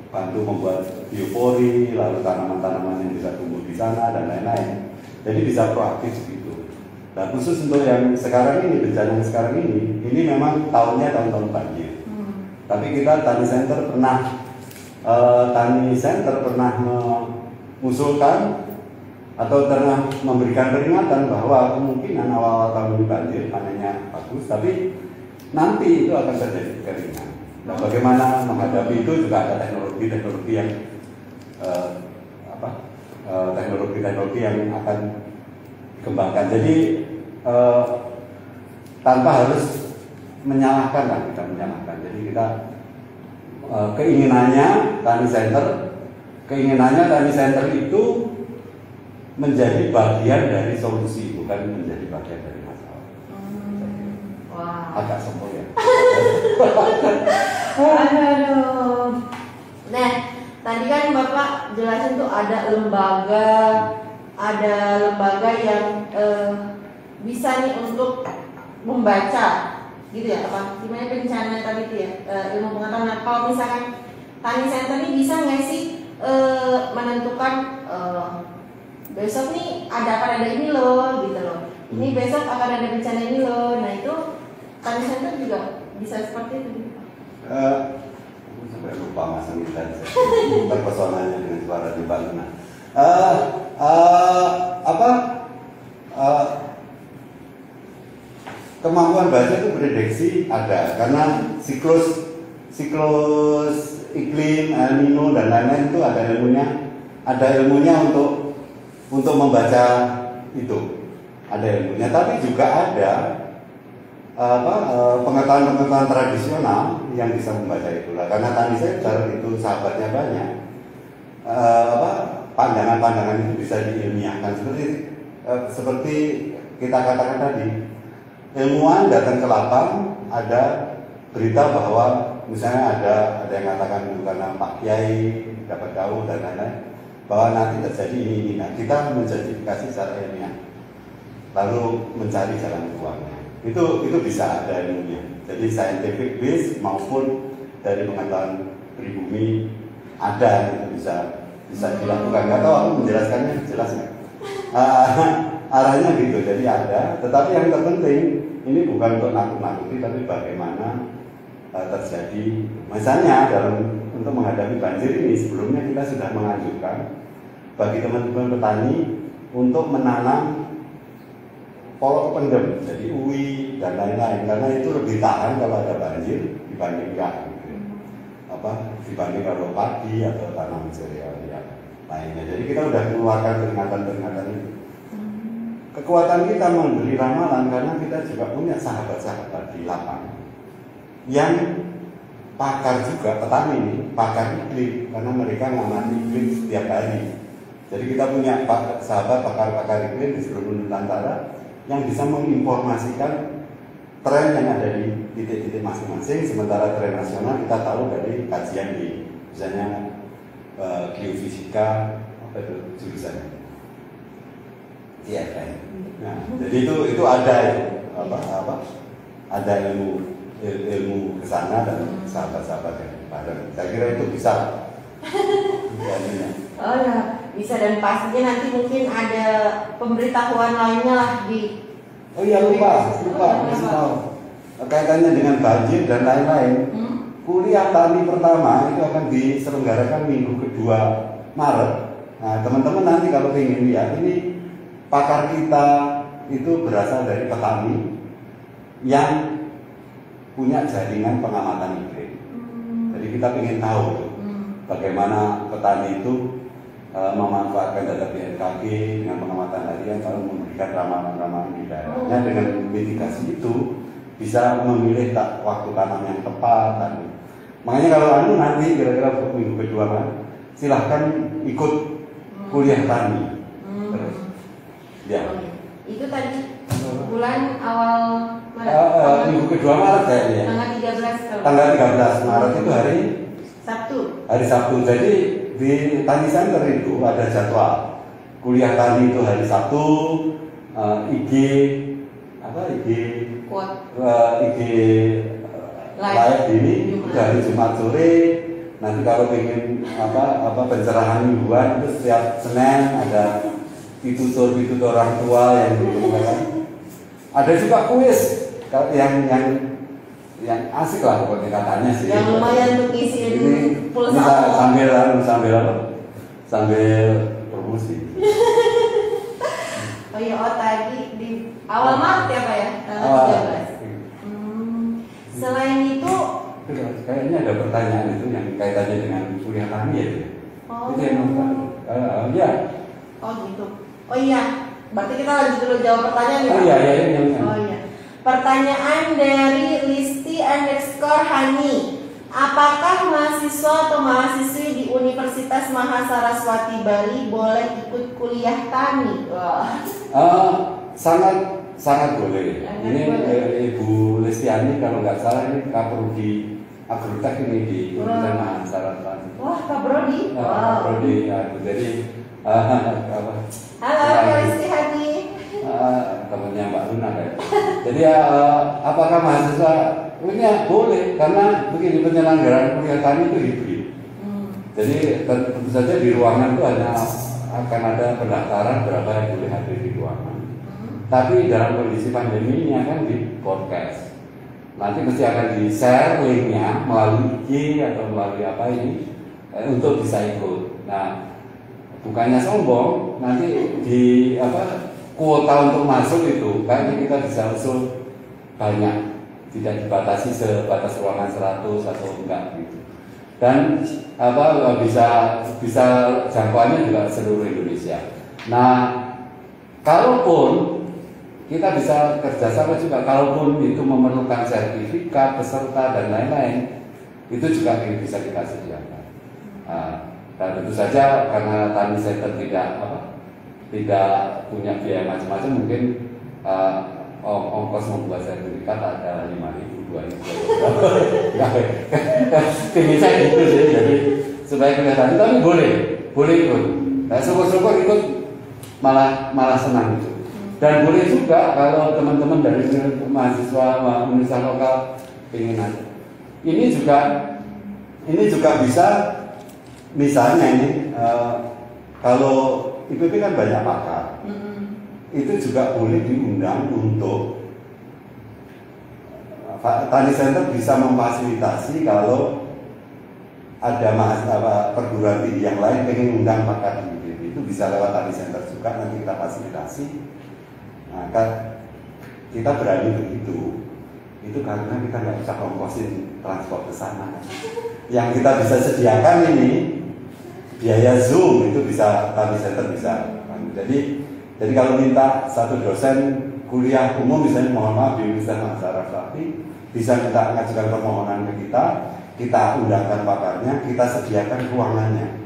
Speaker 2: bantu membuat biopori, lalu tanaman-tanaman yang bisa tumbuh di sana dan lain-lain. Jadi bisa proaktif begitu. Nah khusus untuk yang sekarang ini, bencana yang sekarang ini memang tahunnya tahun-tahun banjir. Tapi kita Tani Center pernah mengusulkan atau pernah memberikan peringatan bahwa kemungkinan awal-awal tahun ini banjir, panennya bagus, tapi nanti itu akan terjadi kekeringan. Nah, bagaimana menghadapi itu juga ada teknologi-teknologi yang teknologi yang akan dikembangkan. Jadi tanpa harus menyalahkan lah, kita menyalahkan. Jadi kita keinginannya Tani Center itu menjadi bagian dari solusi, bukan menjadi bagian dari masalah.
Speaker 1: Wow.
Speaker 2: Agak sombong ya.
Speaker 1: Aduh. Nah, tadi kan Bapak jelasin tuh ada lembaga yang bisa nih untuk membaca, gitu ya? Apa? Gimana bencana tadi itu ya? Ilmu pengetahuan. Nah, kalau misalkan Tani Center ini bisa nggak sih menentukan besok nih akan ada ini loh, gitu loh. Ini besok akan ada bencana ini loh. Nah itu Tani Center juga bisa seperti itu.
Speaker 2: Sampai lupa masang kita terpesonanya dengan suara di Bangna. Kemampuan baca itu prediksi ada karena siklus iklim, El Nino dan lain-lain itu ada ilmunya untuk membaca itu, ada ilmunya. Tapi juga ada pengetahuan tradisional yang bisa membaca itu lah. Karena Tani Center itu sahabatnya banyak, pandangan-pandangan itu bisa diilmiahkan seperti kita katakan tadi. Ilmuwan datang ke lapang, ada berita bahwa misalnya ada yang mengatakan itu karena Pak Kiai dapat jauh dan lain-lain, bahwa nanti terjadi ini. Nah, kita menjustifikasi secara ilmiah, lalu mencari jalan keluarnya. Itu bisa ada ilmunya. Jadi scientific base maupun dari pengetahuan pribumi ada, itu bisa dilakukan. Nggak tahu aku menjelaskannya jelas nggak? Arahnya gitu, jadi ada. Tetapi yang terpenting ini bukan untuk nakut-nakuti, tapi bagaimana terjadi. Misalnya untuk menghadapi banjir ini, sebelumnya kita sudah menganjurkan bagi teman-teman petani untuk menanam polok pendem, jadi uwi dan lain-lain, karena itu lebih tahan kalau ada banjir dibandingkan kalau padi atau tanam cereal yang lainnya. Jadi kita sudah mengeluarkan peringatan-peringatan itu. Kekuatan kita memberi ramalan karena kita juga punya sahabat-sahabat di lapangan yang pakar juga, petani ini pakar iklim, karena mereka ngamati iklim setiap hari. Jadi kita punya sahabat pakar-pakar iklim di seluruh Nusantara yang bisa menginformasikan tren yang ada di titik-titik masing-masing. Sementara tren nasional kita tahu dari kajian di misalnya geofisika, apa itu jurusannya? Iya kan. Nah, jadi itu ada ada ilmu ilmu ke sana dan sahabat-sahabat yang bareng. Saya kira itu bisa.
Speaker 1: Oh ya, bisa, dan pastinya nanti mungkin ada pemberitahuan lainnya lah di.
Speaker 2: Oh iya, lupa masih tahu. Kaitannya dengan banjir dan lain-lain. Kuliah tani pertama itu akan diselenggarakan minggu kedua Maret. Nah, teman-teman nanti kalau ingin lihat, ini pakar kita itu berasal dari petani yang punya jaringan pengamatan iklim. Jadi kita ingin tahu bagaimana petani itu memanfaatkan data BMKG dengan pengamatan harian, lalu memberikan ramalan-ramalan di daerahnya. Dengan mitigasi itu bisa memilih waktu tanam yang tepat. Makanya kalau nanti kira-kira minggu kedua kan, silahkan ikut kuliah tani. Terus, ya.
Speaker 1: Itu tadi bulan awal Maret.
Speaker 2: Minggu kedua Maret kayaknya.
Speaker 1: Tanggal 13 kalau.
Speaker 2: Tanggal 13 Maret itu hari
Speaker 1: Sabtu.
Speaker 2: Hari Sabtu. Jadi di Tani Center itu ada jadwal kuliah tani itu hari Sabtu. IG live ini itu hari Jumat sore. Nanti kalau ingin pencerahan mingguan itu setiap Senin ada pitutur orang tua yang digunakan. Ada juga kuis yang asik lah pokoknya katanya sih.
Speaker 1: Yang lumayan untuk ngisiin pulsa.
Speaker 2: Sambil promosi.
Speaker 1: Oh iya, tadi di awal Maret ya Pak ya, tanggal 13. Selain itu,
Speaker 2: kayaknya ada pertanyaan itu yang kaitannya dengan kuliah tani ya. Itu yang ya.
Speaker 1: Oh gitu. Oh iya, berarti kita lanjut dulu jawab pertanyaan ya. Oh iya. Pertanyaan dari Listi_Hani. Apakah mahasiswa atau mahasiswi di Universitas Mahasaraswati Bali boleh ikut kuliah tani?
Speaker 2: Sangat boleh. Ini Ibu Listiani kalau nggak salah ini Kaprodi Agrotek ini di Universitas Mahasaraswati.
Speaker 1: Wah, Kak Brodi.
Speaker 2: Kak Brodi, jadi
Speaker 1: halo Kak Listiani.
Speaker 2: Temannya Mbak Luna kayak. Jadi apakah mahasiswa ini boleh, karena begini, penyelenggaraan kuliah tani itu hibrid. Jadi tentu saja di ruangan itu hanya akan ada pendaftaran berapa yang boleh hadir di ruangan. Tapi dalam kondisi pandemi ini akan di podcast. Nanti mesti akan di-share linknya melalui IG atau melalui apa ini untuk bisa ikut. Nah, bukannya sombong, nanti di kuota untuk masuk itu kayaknya kita bisa usul banyak, tidak dibatasi sebatas ruangan 100 atau enggak gitu. Dan bisa jangkauannya juga seluruh Indonesia. Nah, kalaupun kita bisa kerjasama juga, kalaupun itu memerlukan sertifikat, peserta dan lain-lain, itu juga bisa kita sediakan. Dan tentu saja karena Tani Center tidak punya biaya macam-macam, mungkin ongkos membuat sertifikat ada 5.000, 2.000. Ini saya gitu sih, jadi supaya kelihatan, tapi boleh ikut. Nah, syukur-syukur ikut malah senang gitu. Dan boleh juga kalau teman-teman dari mahasiswa universitas lokal ingin aja. Ini juga bisa, misalnya ini kalau IPB kan banyak pakar, itu juga boleh diundang untuk Tani Center bisa memfasilitasi kalau ada mahasiswa perguruan tinggi yang lain pengen undang pakar di IPB, itu bisa lewat Tani Center juga, nanti kita fasilitasi. Maka kita berani begitu, itu karena kita nggak bisa ongkosin transport ke sana. Yang kita bisa sediakan ini biaya Zoom itu bisa Tani Center bisa. Jadi kalau minta satu dosen kuliah umum misalnya, mohon maaf di Universitas Mahasaraswati, bisa kita mengajukan permohonan ke kita undangkan pakarnya, kita sediakan ruangannya.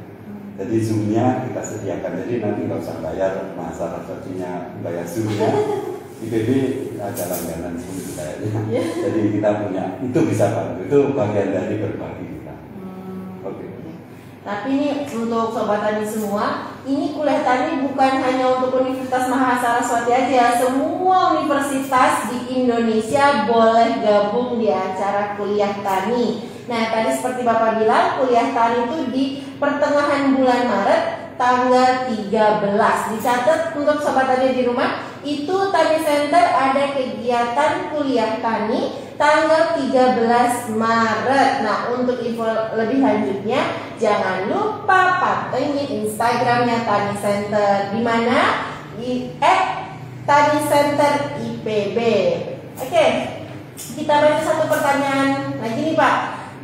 Speaker 2: Jadi Zoom-nya kita sediakan, jadi nanti nggak usah bayar Mahasaraswatinya, bayar Zoom-nya. IPB ada langganan Zoom kayaknya. Jadi kita punya, itu bisa bantu, itu bagian dari berbagi kita. Oke.
Speaker 1: Tapi ini untuk sobat tani semua, ini kuliah tani bukan hanya untuk Universitas Mahasaraswati aja, semua universitas di Indonesia boleh gabung di acara kuliah tani. Nah, tadi seperti Bapak bilang, kuliah tani itu di pertengahan bulan Maret tanggal 13. Dicatat untuk sobat tani di rumah, itu Tani Center ada kegiatan kuliah tani tanggal 13 Maret. Nah, untuk info lebih lanjutnya jangan lupa pantengin Instagramnya Tani Center, di mana di @tanicenteripb. Oke, kita baca satu pertanyaan lagi nih Pak,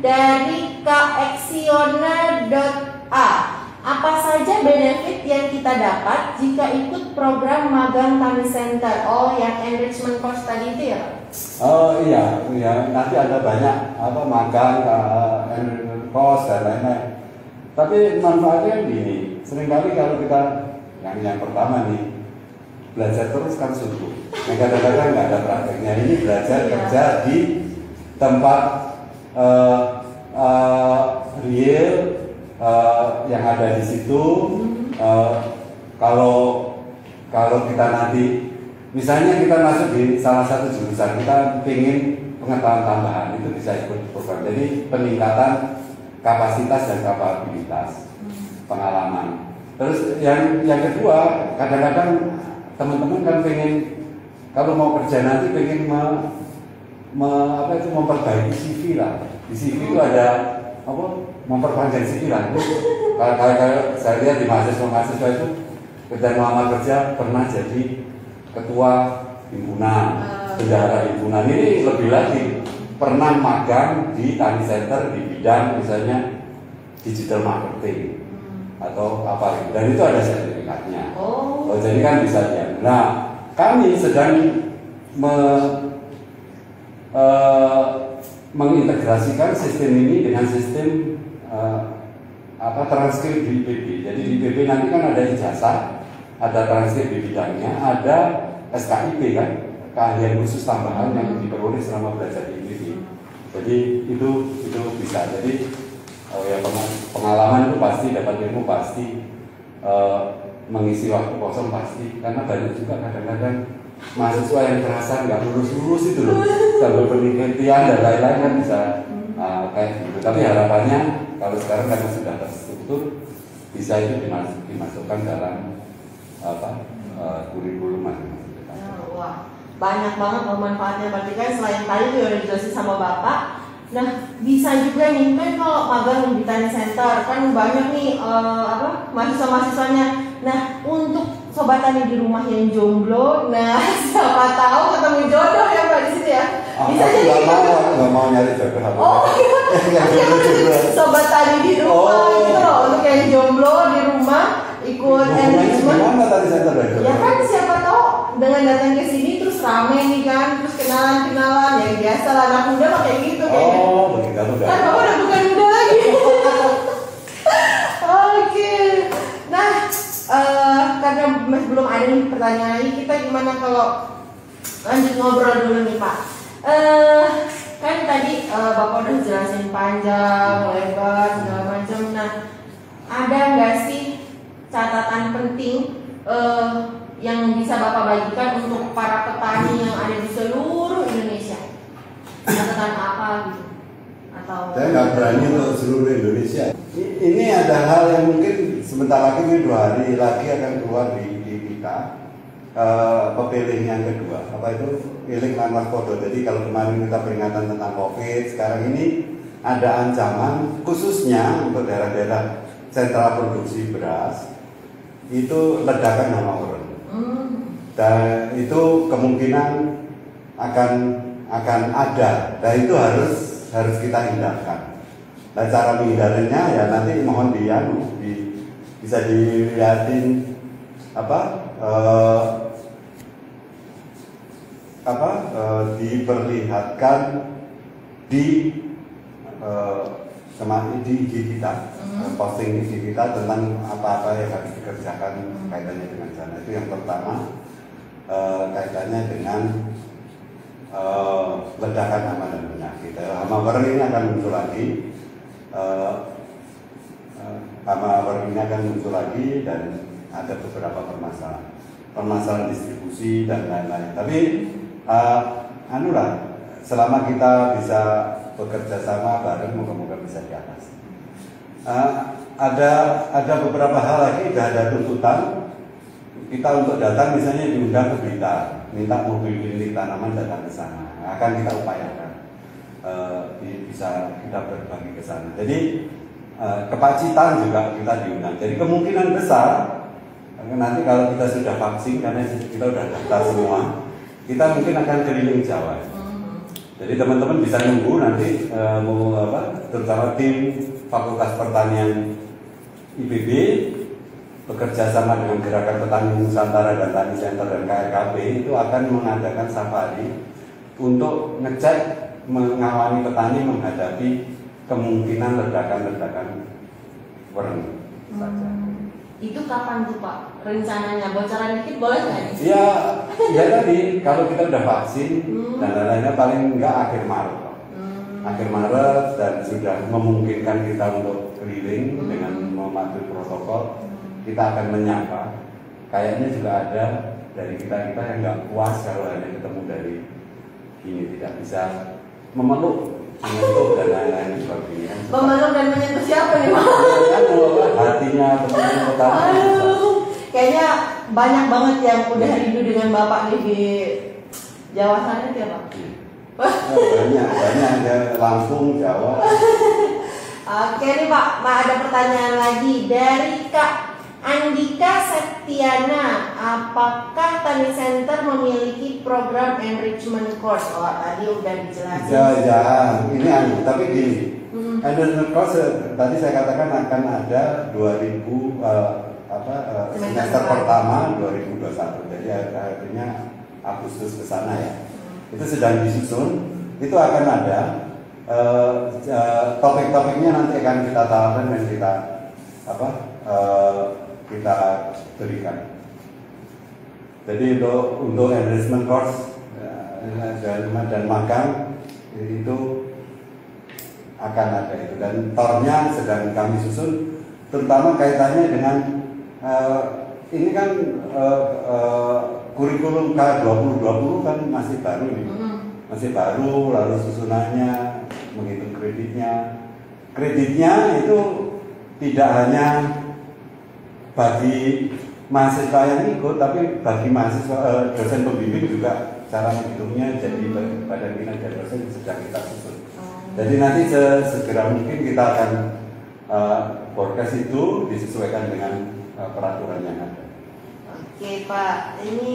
Speaker 1: dari kaexiona.a. Apa saja benefit yang kita dapat jika ikut program magang Tani Center? Oh, yang enrichment course tadi itu ya?
Speaker 2: Oh iya, nanti ada banyak magang, enrichment course dan lain-lain. Tapi manfaatnya gini, seringkali kalau kita yang pertama nih, belajar terus kan subuh. Kadang-kadang nggak ada prakteknya. Ini belajar kerja di tempat real yang ada di situ. Kalau kita nanti misalnya kita masuk di salah satu jurusan, kita ingin pengetahuan tambahan, itu bisa ikut program. Jadi peningkatan kapasitas dan kapabilitas, pengalaman. Terus yang kedua, kadang-kadang teman-teman kan pengen kalau mau kerja nanti pengen memperbaiki CV lah. Di CV itu ada memperpanjang CV lah. Kalau saya lihat di mahasiswa itu ketika melamar kerja pernah jadi ketua himpunan, bendahara himpunan. Ini lebih lagi pernah magang di Tani Center di bidang misalnya digital marketing atau apa gitu. Dan itu ada sertifikatnya. Jadi kan bisa ya. Nah, kami sedang mengintegrasikan sistem ini dengan sistem transkrip di IPB. Jadi di IPB nanti kan ada ijazah, ada transkrip di bidangnya, ada SKIP kan, keahlian khusus tambahan yang diperoleh selama belajar di IPB. Jadi itu bisa. Jadi pengalaman itu pasti, dapat ilmu pasti, mengisi waktu kosong pasti. Karena banyak juga kadang-kadang mahasiswa yang kerasa nggak lulus itu loh, sambil penelitian dan lain-lain kan bisa kayak gitu. Tapi harapannya kalau sekarang karena sudah terstruktur, bisa itu dimasukkan dalam kurikulum masing-masing.
Speaker 1: Wah, banyak banget manfaatnya. Berarti kan selain tadi itu udah dijelasin sama Bapak. Nah, bisa juga nih kan kalau magang di Tani Center kan banyak nih mahasiswa-mahasiswanya. Nah, untuk sobat tani di rumah yang jomblo, nah siapa tahu ketemu jodoh ya Pak di sini ya. Bisa jadi
Speaker 2: nggak mau nyari jodoh.
Speaker 1: Oh iya, sobat tani di rumah gitu loh, untuk yang jomblo di rumah ikut enrichment. Ya kan siapa tahu dengan datang ke sini terus rame nih kan, terus kenalan ya biasa lah, anak muda mah kayak gitu kayaknya.
Speaker 2: Oh begitu kan.
Speaker 1: Kan Bapak udah bukan muda lagi. Oke. Nah, karena masih belum ada nih pertanyaan lagi, kita gimana kalau lanjut ngobrol dulu nih Pak? Kan tadi Bapak udah jelasin panjang, lebar, segala macam. Nah, ada nggak sih catatan penting yang bisa Bapak bagikan untuk para petani yang ada di seluruh Indonesia? Catatan apa gitu? Atau
Speaker 2: saya nggak berani untuk seluruh Indonesia. Ini ada hal yang mungkin sebentar lagi, 2 hari lagi akan keluar di kita, pepilih yang kedua, apa itu pilih lan waspada. Jadi kalau kemarin kita peringatan tentang COVID, sekarang ini ada ancaman khususnya untuk daerah-daerah sentra produksi beras itu ledakan hama-uron. Dan itu kemungkinan akan ada, dan itu harus kita hindarkan. Nah, cara menghindarinya ya nanti mohon bisa dilihatin diperlihatkan di IG kita, posting IG kita tentang apa-apa yang harus dikerjakan kaitannya dengan sana. Itu yang pertama, kaitannya dengan ledakan hama dan penyakit. Hama ini akan muncul lagi, dan ada beberapa permasalahan distribusi dan lain-lain. Tapi selama kita bisa bekerja sama bareng, moga-moga bisa diatasi. Ada beberapa hal lagi, sudah ada tuntutan kita untuk datang, misalnya diundang ke Blitar, minta mobil klinik tanaman datang ke sana, akan kita upayakan bisa kita berbagi ke sana. Jadi ke Pacitan juga kita diundang. Jadi kemungkinan besar nanti kalau kita sudah vaksin, karena kita sudah daftar semua, kita mungkin akan keliling Jawa. Jadi teman-teman bisa nunggu nanti terutama tim Fakultas Pertanian IPB bekerja sama dengan Gerakan Petani Nusantara dan Tani Center dan KRKP itu akan mengadakan safari untuk ngecek, mengawali petani menghadapi kemungkinan ledakan-ledakan warna saja.
Speaker 1: Itu kapan tuh Pak rencananya? Bocoran dikit boleh nggak?
Speaker 2: Ya tadi kalau kita udah vaksin dan lain-lainnya paling enggak akhir Maret. Akhir Maret dan sudah memungkinkan kita untuk keliling dengan mematuhi protokol, kita akan menyapa. Kayaknya juga ada dari kita yang nggak puas kalau hanya ketemu dari ini, tidak bisa memeluk, menyentuh dan lain-lain sebagainya.
Speaker 1: Memeluk dan menyentuh siapa nih Pak?
Speaker 2: Hatinya teman-teman petani.
Speaker 1: Kayaknya banyak banget yang udah rindu dengan Bapak nih di Jawa sana ya Pak. Banyak ya, Lampung, Jawa.
Speaker 2: Oke
Speaker 1: nih Pak, ada pertanyaan lagi dari Kak Andika Septiana. Apakah Tani Center memiliki program enrichment course? Oh, tadi udah dijelasin.
Speaker 2: Ya, ini tapi gini. Enrichment course tadi saya katakan akan ada 2000 semester pertama 2021. Jadi artinya Agustus ke sana ya. Itu sedang disusun. Itu akan ada topik-topiknya nanti akan kita tawarkan dan kita berikan. Jadi untuk enrichment course dan magang itu akan ada itu, dan tornya sedang kami susun, terutama kaitannya dengan ini kan kurikulum K2020 kan masih baru nih, masih baru, lalu susunannya, menghitung kreditnya itu tidak hanya bagi mahasiswa yang ikut, tapi bagi mahasiswa dosen pembimbing juga cara menghitungnya. Jadi badan kinerja dosen sedang kita susun. Jadi nanti segera mungkin kita akan forecast itu disesuaikan dengan peraturan yang ada.
Speaker 1: Oke Pak, ini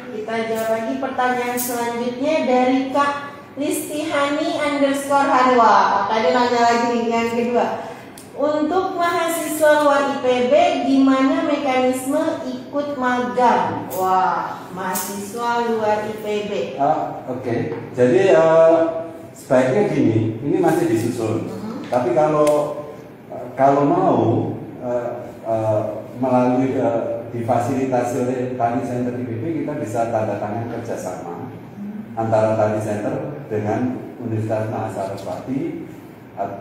Speaker 1: kita jawab lagi pertanyaan selanjutnya dari Kak Listihani_Hanwa. Tadi nanya lagi nih yang kedua. Untuk mahasiswa luar IPB, gimana mekanisme ikut magang? Wah, mahasiswa luar IPB.
Speaker 2: Oke. Jadi sebaiknya gini, ini masih disusun. Tapi kalau mau melalui difasilitasi oleh Tani Center IPB, kita bisa tanda tangan kerjasama antara Tani Center dengan Universitas Mahasiswa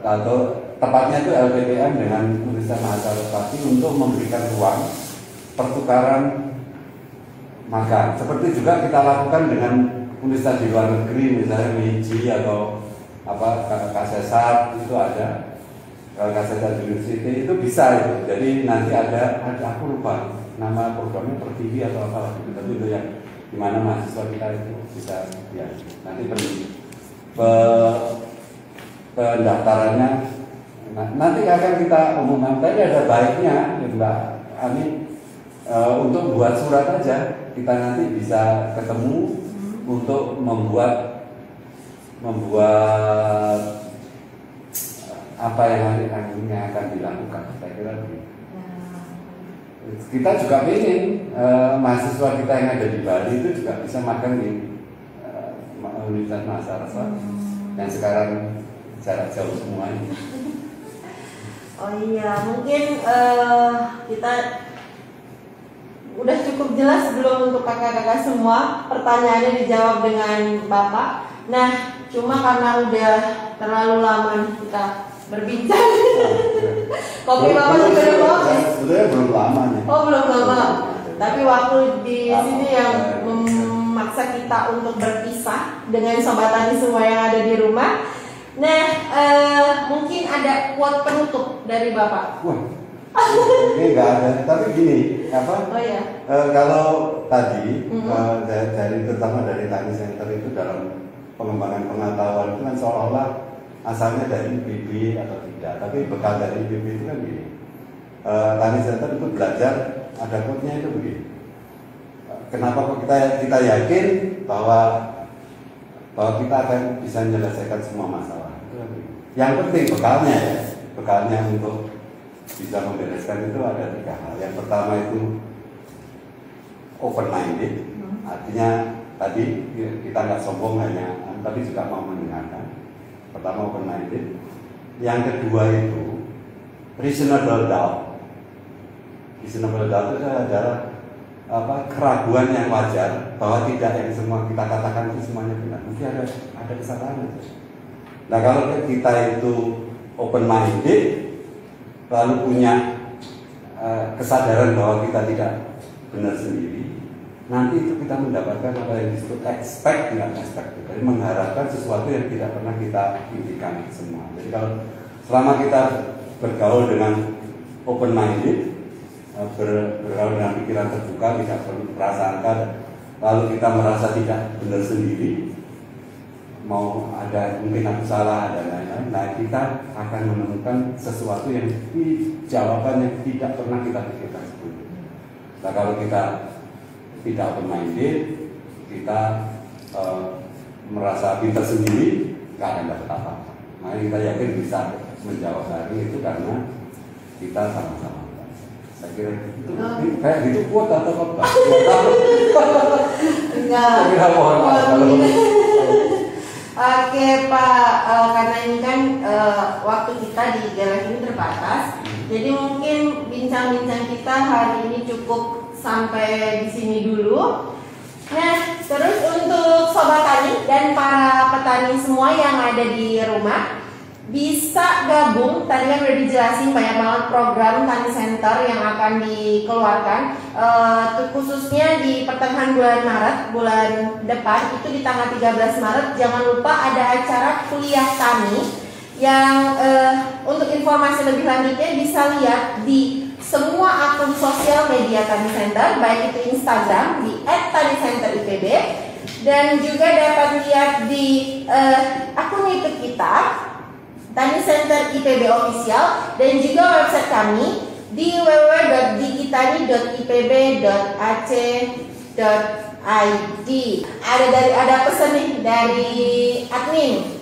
Speaker 2: atau tepatnya itu LPPM dengan Universitas Mahasiswa untuk memberikan ruang pertukaran magang. Seperti juga kita lakukan dengan universitas di luar negeri, misalnya MIJI atau KSSAT itu ada. Kalau KSSAT University itu bisa itu. Jadi nanti ada aku lupa nama programnya Pertiwi atau apa gitu. Tapi itu yang dimana mahasiswa kita itu bisa ya nanti pendaftarannya nanti akan kita umumkan. Tapi ada baiknya Mbak Ani untuk buat surat aja, kita nanti bisa ketemu untuk membuat apa yang akan dilakukan. Saya kira begitu. Kita juga ingin mahasiswa kita yang ada di Bali itu juga bisa magang di Universitas Mahasiswa yang sekarang jarak jauh semuanya.
Speaker 1: Oh iya, mungkin kita udah cukup jelas belum untuk kakak-kakak semua? Pertanyaannya dijawab dengan Bapak. Nah, cuma karena udah terlalu lama kita berbincang. Kopi Bapak juga udah mau habis.
Speaker 2: Sebetulnya belum lama nih.
Speaker 1: Oh, belum lama. Tapi waktu di sini yang memaksa kita untuk berpisah dengan Sobat Tani semua yang ada di rumah. Nah, mungkin ada quote penutup dari Bapak.
Speaker 2: Wah, ini nggak ada. Tapi gini, apa?
Speaker 1: Oh ya.
Speaker 2: Kalau tadi dari terutama dari Tani Center itu dalam pengembangan pengetahuan itu kan seolah-olah asalnya dari IPB atau tidak. Tapi bekal dari IPB itu kan gini. Tani Center itu belajar, ada quote-nya itu begini. Kenapa kok kita yakin bahwa kita akan bisa menyelesaikan semua masalah. Yang penting bekalnya ya, bekalnya untuk bisa membereskan itu ada 3 hal. Yang pertama itu open minded, artinya tadi kita nggak sombong hanya, tapi juga mau mendengarkan. Pertama open minded. Yang kedua itu reasonable doubt. Reasonable doubt itu adalah keraguan yang wajar bahwa tidak yang semua kita katakan itu semuanya benar. Mungkin ada kesalahan. Nah kalau kita itu open minded lalu punya kesadaran bahwa kita tidak benar sendiri, nanti itu kita mendapatkan apa yang disebut expect, jadi mengharapkan sesuatu yang tidak pernah kita impikan semua. Jadi kalau selama kita bergaul dengan open minded, bergaul dengan pikiran terbuka, tidak berprasangka, lalu kita merasa tidak benar sendiri, mau ada mungkin aku salah dan lain-lain, nah kita akan menemukan sesuatu yang jawaban yang tidak pernah kita pikirkan sebelumnya. Nah kalau kita tidak open minded, kita merasa pintar sendiri, nggak akan dapat apa-apa. Nah kita yakin bisa menjawab hari itu karena kita sama-sama. Saya kira itu kayak gitu kuat atau apa?
Speaker 1: Enggak. Oke Pak, karena ini kan waktu kita di Galang ini terbatas, jadi mungkin bincang-bincang kita hari ini cukup sampai di sini dulu. Nah, terus untuk Sobat Tani dan para petani semua yang ada di rumah, bisa gabung. Tadi kan udah dijelasin banyak banget program Tani Center yang akan dikeluarkan, khususnya di pertengahan bulan Maret, bulan depan itu di tanggal 13 Maret. Jangan lupa ada acara kuliah tani yang untuk informasi lebih lanjutnya bisa lihat di semua akun sosial media Tani Center, baik itu Instagram di @tanicenteripb, dan juga dapat lihat di akun YouTube kita Tani Center IPB Official, dan juga website kami di www.digitani.ipb.ac.id. Ada pesan nih dari admin.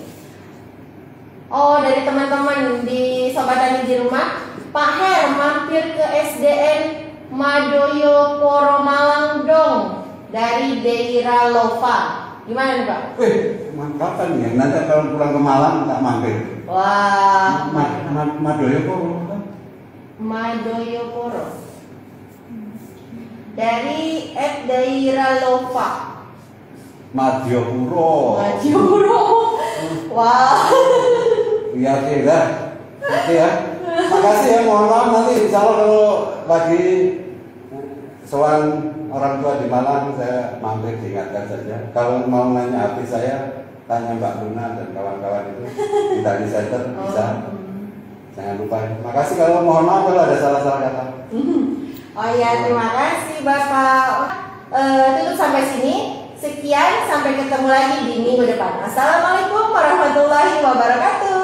Speaker 1: Oh, dari teman-teman di Sobat Tani di rumah. Pak Her, mampir ke SDN Madoyo Poromalang dong, dari Deira Lova. Gimana nih Pak?
Speaker 2: Kapan ya? Nanti kalau pulang ke Malang tak mampir.
Speaker 1: Wah,
Speaker 2: Madoyo Poro.
Speaker 1: Madoyo Poro. Dari Deira Lova.
Speaker 2: Madiopuro.
Speaker 1: Wah.
Speaker 2: Iya dah. Oke ya. Makasih ya, mohon maaf nanti insya Allah kalau lagi soal orang tua di Malang saya mampir, diingatkan saja. Kalau mau nanya HP saya, tanya Mbak Luna dan kawan-kawan itu di Tani Center bisa. Jangan lupa. Makasih, kalau mohon maaf kalau ada salah-salah kata.
Speaker 1: Oh iya, terima kasih Bapak. Tutup sampai sini. Sekian, sampai ketemu lagi di minggu depan. Assalamualaikum warahmatullahi wabarakatuh.